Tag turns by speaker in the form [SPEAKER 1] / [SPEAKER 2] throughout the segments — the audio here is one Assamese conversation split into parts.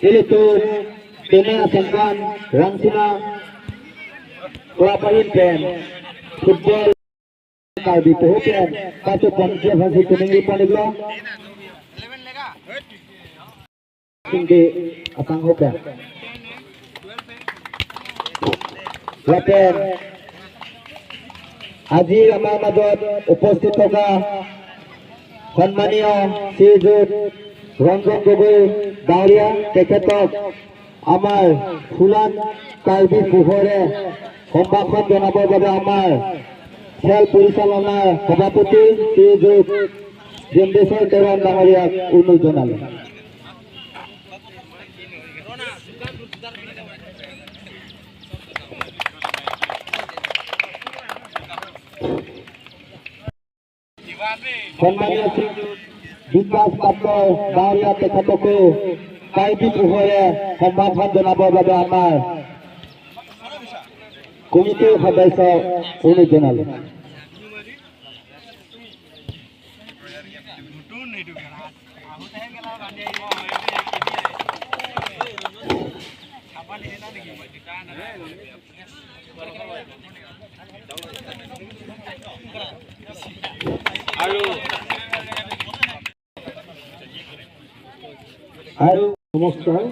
[SPEAKER 1] Ilito Pinasangkan Rangsina Kelapain Pen Football Kalbi Puhupian Katu Pangsia Fasi Kuningi Paniglo Tinggi Apang Hopian Lapen আজি আমাৰ মাজত উপস্থিত থকা সন্মানীয় শ্ৰীযুত ৰঞ্জন গগৈ ডাঙৰীয়া তেখেতক আমাৰ ফুলান কাৰ্বি পোহৰে সম্ভাষণ জনাবৰ বাবে আমাৰ খেল পৰিচালনাৰ সভাপতি শ্ৰীযুত জেম্বেশ্বৰ দেৱান ডাঙৰীয়াক অনুৰোধ জনালোঁ। সন্মানীয় বিকাশ পাত্ৰ ডাঙৰীয়া তেখেতকো কাৰ্বি পোহৰে সম্ভাষণ জনাবৰ বাবে আমাৰ কমিটিৰ সদস্যক অনুৰোধ জনালোঁ।
[SPEAKER 2] আৰু নমস্কাৰ।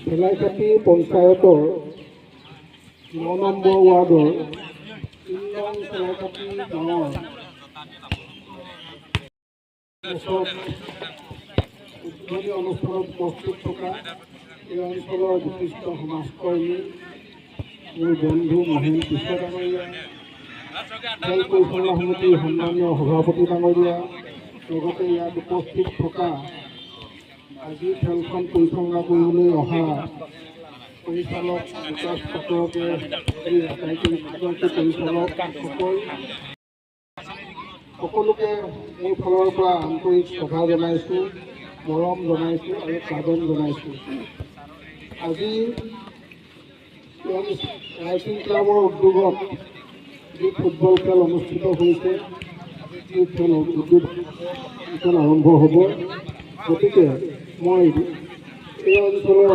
[SPEAKER 2] ভেলাইকাটি পঞ্চায়তৰ 9 নম্বৰ ৱাৰ্ডৰ 3 নং ভেলাইকাটি গাঁৱৰ উদ্বোধনী অনুষ্ঠানত উপস্থিত থকা এই অঞ্চলৰ বিশিষ্ট সমাজকৰ্মী মোৰ বন্ধু মহেন কৃষ্ণ ডাঙৰীয়া, খেল পৰিচালনা সমিতিৰ সন্মানীয় সভাপতি ডাঙৰীয়া, লগতে ইয়াত উপস্থিত থকা আজি খেলখন পৰিচালনা কৰিবলৈ অহা পৰিচালক বিকাশ পাত্ৰকে পৰিচালক সকলোকে মোৰ ফালৰ পৰা আন্তৰিক শ্ৰদ্ধা জনাইছোঁ, মৰম জনাইছোঁ আৰু স্বাগতম জনাইছোঁ। আজি ৰাইচিং ক্লাবৰ উদ্যোগত যি ফুটবল খেল অনুষ্ঠিত হৈছে, এই খেল আৰম্ভ হ'ব। গতিকে মই এই অঞ্চলৰ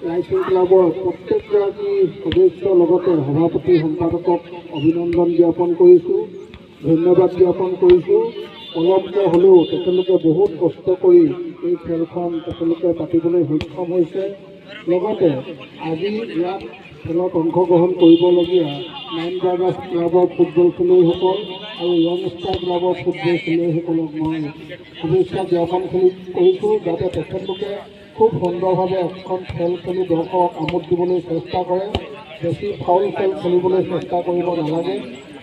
[SPEAKER 2] ৰাইচিং ক্লাবৰ প্ৰত্যেকগৰাকী সদস্যৰ লগতে সভাপতি সম্পাদকক অভিনন্দন জ্ঞাপন কৰিছোঁ, ধন্যবাদ জ্ঞাপন কৰিছোঁ। অলপকৈ হ'লেও তেখেতলোকে বহুত কষ্ট কৰি এই খেলখন তেখেতলোকে পাতিবলৈ সক্ষম হৈছে। লগতে আজি ইয়াত খেলত অংশগ্ৰহণ কৰিবলগীয়া 9 ব্ৰাদাৰ্ছ ক্লাবৰ ফুটবল খেলুৱৈসকল আৰু য়ং ষ্টাৰ ক্লাবৰ ফুটবল খেলুৱৈসকলক মই শুভেচ্ছা জ্ঞাপন কৰিছোঁ, যাতে তেখেতলোকে খুব সুন্দৰভাৱে এখন খেল খেলি দৰ্শকক আমোদ দিবলৈ চেষ্টা কৰে। বেছি ফাউল খেল খেলিবলৈ চেষ্টা কৰিব নালাগে,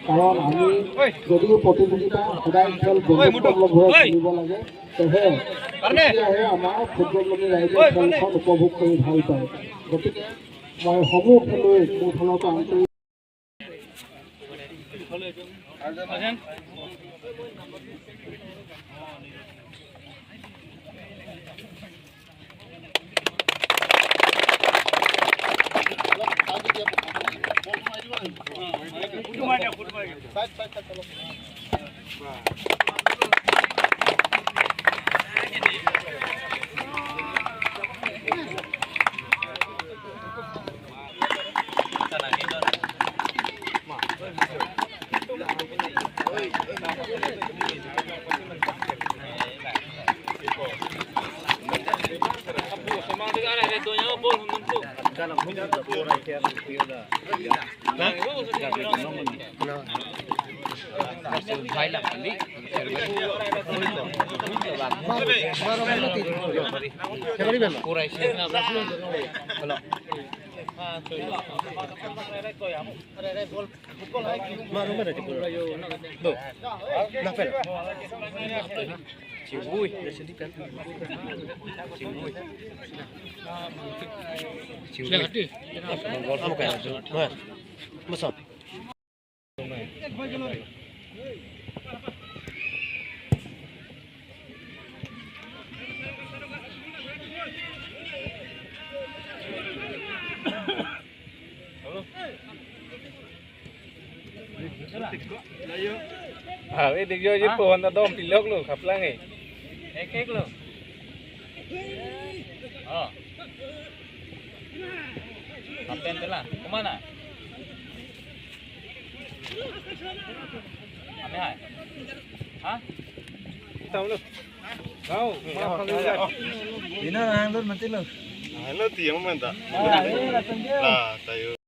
[SPEAKER 2] কাৰণ আমি যদিও প্ৰতিযোগিতা সদায় খেল বন্ধুত্বমূলকভাৱে খেলিব লাগে, তেতিয়াহে আমাৰ ফুটবলপ্ৰেমী ৰাইজে খেলখন উপভোগ কৰি ভাল পায়। গতিকে মই সমূহ খেলুৱৈ মোৰ ফালৰ পৰা আন্তৰিক Cibuy, sedikit. Cibuy. Cibuy. Gol apa ya? Mas. Masuk.
[SPEAKER 3] Ini dia je pohon tadom pilok lo, kaplang ni. Ekek lo. Oh. Kapten telah. Kemana? Ame hai? Hah? Tahu lu? Tahu. Dina nang lu mati lu.
[SPEAKER 4] Hello, tiang mana?
[SPEAKER 3] Nah, ini datang dia.
[SPEAKER 4] Lah, tayo.